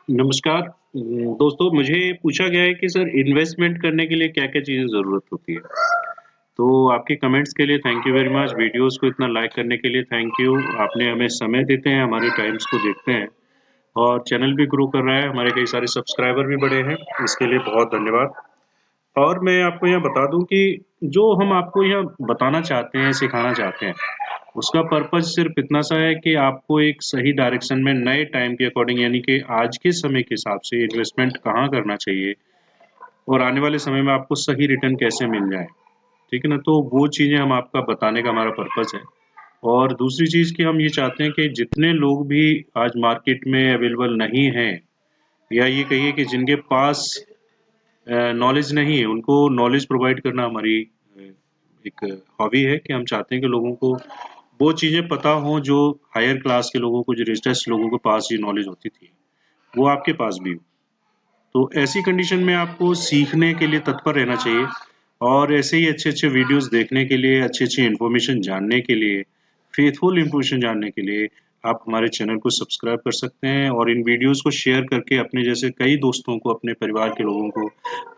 नमस्कार। दोस्तों मुझे पूछा गया है कि सर इन्वेस्टमेंट करने के लिए क्या-क्या चीज़ें ज़रूरत होती है? तो आपके कमेंट्स के लिए thank you very much, videos को इतना लाइक करने के लिए थैंक यू। आपने हमें समय देते हैं, हमारे टाइम्स को देखते हैं और चैनल भी ग्रो कर रहा है, हमारे कई सारे सब्सक्राइबर भी बढ़े हैं, इसके लिए बहुत धन्यवाद। और मैं आपको यहाँ बता दूँ कि जो हम आपको यहाँ बताना चाहते हैं, सिखाना चाहते हैं, उसका पर्पज़ सिर्फ़ इतना सा है कि आपको एक सही डायरेक्शन में नए टाइम के अकॉर्डिंग यानी कि आज के समय के हिसाब से इन्वेस्टमेंट कहाँ करना चाहिए और आने वाले समय में आपको सही रिटर्न कैसे मिल जाए, ठीक है ना? तो वो चीज़ें हम आपका बताने का हमारा पर्पज़ है। और दूसरी चीज़ कि हम ये चाहते हैं कि जितने लोग भी आज मार्केट में अवेलेबल नहीं हैं या ये कहिए कि जिनके पास नॉलेज नहीं है, उनको नॉलेज प्रोवाइड करना हमारी एक हॉबी है कि हम चाहते हैं कि लोगों को वो चीज़ें पता हों जो हायर क्लास के लोगों को, जो रिचेस्ट लोगों के पास ये नॉलेज होती थी, वो आपके पास भी हो। तो ऐसी कंडीशन में आपको सीखने के लिए तत्पर रहना चाहिए और ऐसे ही अच्छे-अच्छे वीडियोज़ देखने के लिए, अच्छी-अच्छी इन्फॉर्मेशन जानने के लिए, फेथफुल इन्फॉर्मेशन जानने के लिए आप हमारे चैनल को सब्सक्राइब कर सकते हैं और इन वीडियोज़ को शेयर करके अपने जैसे कई दोस्तों को, अपने परिवार के लोगों को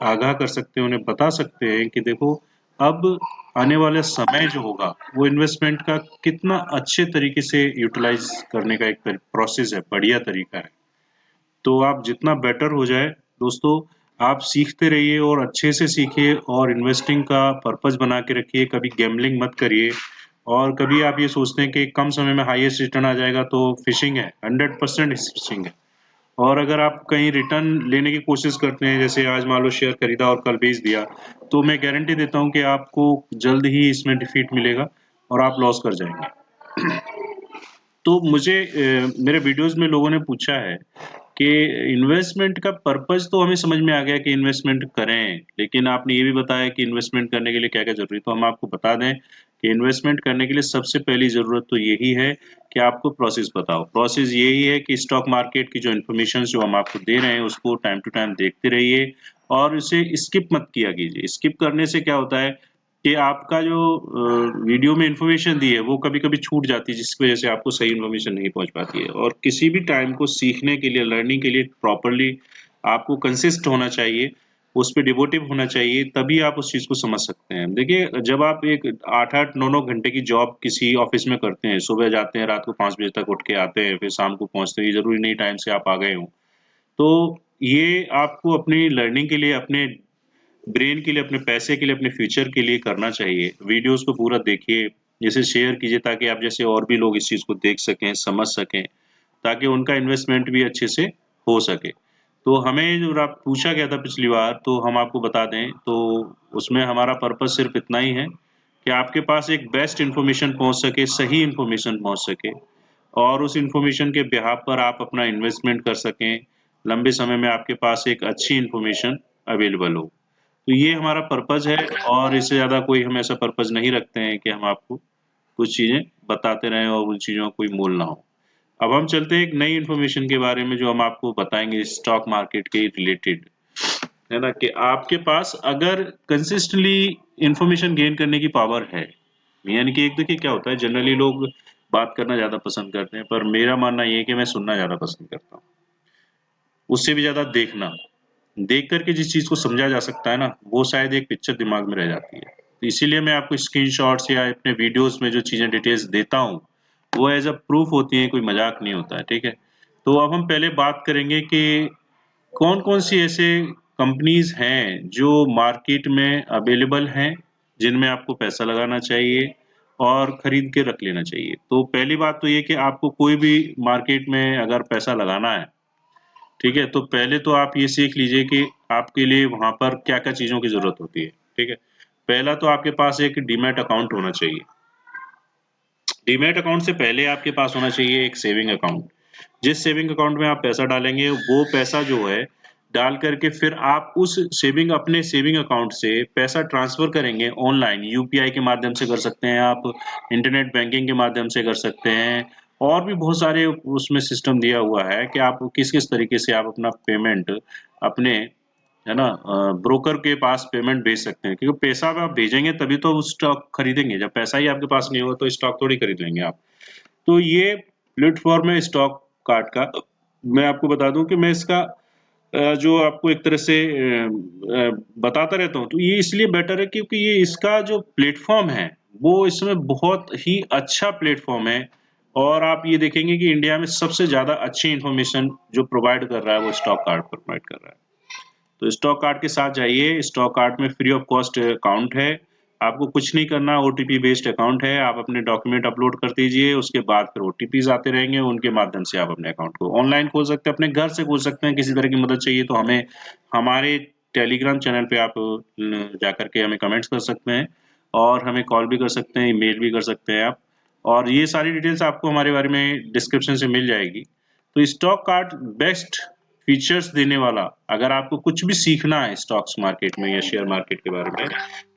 आगाह कर सकते हैं, उन्हें बता सकते हैं कि देखो अब आने वाला समय जो होगा, वो इन्वेस्टमेंट का कितना अच्छे तरीके से यूटिलाइज़ करने का एक प्रोसेस है, बढ़िया तरीका है। तो आप जितना बेटर हो जाए दोस्तों, आप सीखते रहिए और अच्छे से सीखिए और इन्वेस्टिंग का पर्पस बना के रखिए, कभी गैम्बलिंग मत करिए और कभी आप ये सोचते हैं कि कम समय में हाईएस्ट रिटर्न आ जाएगा तो फिशिंग है, 100% फिशिंग है। और अगर आप कहीं रिटर्न लेने की कोशिश करते हैं, जैसे आज मान लो शेयर खरीदा और कल बेच दिया, तो मैं गारंटी देता हूँ कि आपको जल्द ही इसमें डिफीट मिलेगा और आप लॉस कर जाएँगे। तो मुझे मेरे वीडियोज़ में लोगों ने पूछा है कि इन्वेस्टमेंट का पर्पज़ तो हमें समझ में आ गया कि इन्वेस्टमेंट करें, लेकिन आपने ये भी बताया कि इन्वेस्टमेंट करने के लिए क्या-क्या ज़रूरी है। तो हम आपको बता दें कि इन्वेस्टमेंट करने के लिए सबसे पहली ज़रूरत तो यही है कि आपको प्रोसेस पता हो। प्रोसेस यही है कि स्टॉक मार्केट की जो इन्फॉर्मेशन जो हम आपको दे रहे हैं, उसको टाइम टू टाइम देखते रहिए और उसे स्किप मत किया कीजिए। स्किप करने से क्या होता है कि आपका जो वीडियो में इन्फॉर्मेशन दी है वो कभी-कभी छूट जाती है जिसकी वजह से आपको सही इन्फॉर्मेशन नहीं पहुंच पाती है और किसी भी टाइम को सीखने के लिए लर्निंग के लिए प्रॉपर्ली आपको कंसिस्ट होना चाहिए, उस पे डिवोटिव होना चाहिए तभी आप उस चीज़ को समझ सकते हैं। देखिए जब आप एक 8-8 9-9 घंटे की जॉब किसी ऑफिस में करते हैं, सुबह जाते हैं रात को 5 बजे तक उठ के आते हैं, फिर शाम को पहुंचते हैं, ज़रूरी नहीं टाइम से आप आ गए हों। तो ये आपको अपनी लर्निंग के लिए, अपने ब्रेन के लिए, अपने पैसे के लिए, अपने फ्यूचर के लिए करना चाहिए। वीडियोज़ को पूरा देखिए, इसे शेयर कीजिए ताकि आप जैसे और भी लोग इस चीज़ को देख सकें, समझ सकें, ताकि उनका इन्वेस्टमेंट भी अच्छे से हो सके। तो हमें जो आप पूछा गया था पिछली बार, तो हम आपको बता दें, तो उसमें हमारा पर्पज़ सिर्फ़ इतना ही है कि आपके पास एक बेस्ट इन्फॉर्मेशन पहुँच सके, सही इन्फॉर्मेशन पहुँच सके और उस इन्फॉर्मेशन के बिहाफ़ पर आप अपना इन्वेस्टमेंट कर सकें। लंबे समय में आपके पास एक अच्छी इन्फॉर्मेशन अवेलेबल हो। तो ये हमारा पर्पज़ है और इससे ज़्यादा कोई हम ऐसा पर्पज़ नहीं रखते हैं कि हम आपको कुछ चीज़ें बताते रहें और उन चीज़ों का कोई मोल ना हो। अब हम चलते हैं एक नई इन्फॉर्मेशन के बारे में जो हम आपको बताएँगे स्टॉक मार्केट के रिलेटेड, है ना? कि आपके पास अगर कंसिस्टेंटली इन्फॉर्मेशन गेन करने की पावर है, यानी कि एक देखिए क्या होता है जनरली लोग बात करना ज़्यादा पसंद करते हैं, पर मेरा मानना ये है कि मैं सुनना ज़्यादा पसंद करता हूँ। उससे भी ज़्यादा देखना। देख कर के जिस चीज़ को समझा जा सकता है ना, वो शायद एक पिक्चर दिमाग में रह जाती है। तो इसीलिए मैं आपको स्क्रीनशॉट्स या अपने वीडियोज़ में जो चीज़ें डिटेल्स देता हूँ, वो एज़ अ प्रूफ होती हैं, कोई मज़ाक नहीं होता है, ठीक है? तो अब हम पहले बात करेंगे कि कौन-कौन सी ऐसे कंपनीज़ हैं, जो मार्केट में अवेलेबल हैं, जिनमें आपको पैसा लगाना चाहिए और खरीद के रख लेना चाहिए। तो पहली बात तो ये कि आपको कोई भी मार्केट में अगर पैसा लगाना है, ठीक है? तो पहले तो आप ये सीख लीजिए कि आपके लिए वहाँ पर क्या-क्या चीज़ों की ज़रूरत होती है, ठीक है? पहला तो आपके पास एक डीमैट अकाउंट होना चाहिए। डीमैट अकाउंट से पहले आपके पास होना चाहिए एक सेविंग अकाउंट। जिस सेविंग अकाउंट में आप पैसा डालेंगे, वो पैसा जो है, डाल कर के फिर आप उस अपने सेविंग अकाउंट से पैसा ट्रांसफ़र करेंगे ऑनलाइन, यूपीआई के माध्यम से कर सकते हैं आप, इंटरनेट बैंकिंग के माध्यम से कर सकते हैं और भी बहुत सारे उसमें सिस्टम दिया हुआ है कि आप किस-किस तरीके से आप अपना पेमेंट अपने है ना ब्रोकर के पास पेमेंट भेज सकते हैं क्योंकि पैसा अब आप भेजेंगे तभी तो वो स्टॉक खरीदेंगे, जब पैसा ही आपके पास नहीं होगा तो स्टॉक थोड़ी खरीद लेंगे आप। तो ये प्लेटफ़ॉर्म है स्टॉक कार्ड का, मैं आपको बता दूं कि मैं इसका जो आपको एक तरह से बताता रहता हूँ, तो ये इसलिए बेटर है क्योंकि ये इसका जो प्लेटफॉर्म है वो इसमें बहुत ही अच्छा प्लेटफॉर्म है। और आप ये देखेंगे कि इंडिया में सबसे ज्यादा अच्छी इंफॉर्मेशन जो प्रोवाइड कर रहा है वो स्टॉक कार्ड प्रोवाइड कर रहा है। तो स्टॉक कार्ड के साथ जाइए, स्टॉक कार्ड में फ्री ऑफ कॉस्ट अकाउंट है, आपको कुछ नहीं करना, ओटीपी बेस्ड अकाउंट है, आप अपने डॉक्यूमेंट अपलोड कर दीजिए, उसके बाद फिर ओटीपीज आते रहेंगे, उनके माध्यम से आप अपने अकाउंट को ऑनलाइन खोल सकते हैं, अपने घर से खोल सकते हैं। किसी तरह की मदद चाहिए तो हमें हमारे टेलीग्राम चैनल पे आप जाकर के हमें कमेंट्स कर सकते हैं, और हमें कॉल भी कर सकते हैं, ईमेल भी कर सकते हैं आप, और ये सारी डिटेल्स आपको हमारे बारे में डिस्क्रिप्शन से मिल जाएगी। तो स्टॉक कार्ड बेस्ट फीचर्स देने वाला, अगर आपको कुछ भी सीखना है स्टॉक्स मार्केट में या शेयर मार्केट के बारे में,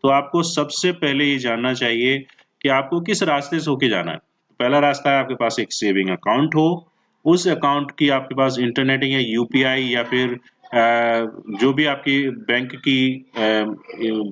तो आपको सबसे पहले ये जानना चाहिए कि आपको किस रास्ते से होके जाना है। पहला रास्ता है आपके पास एक सेविंग अकाउंट हो, उस अकाउंट की आपके पास इंटरनेट या यूपीआई या फिर जो भी आपकी बैंक की जो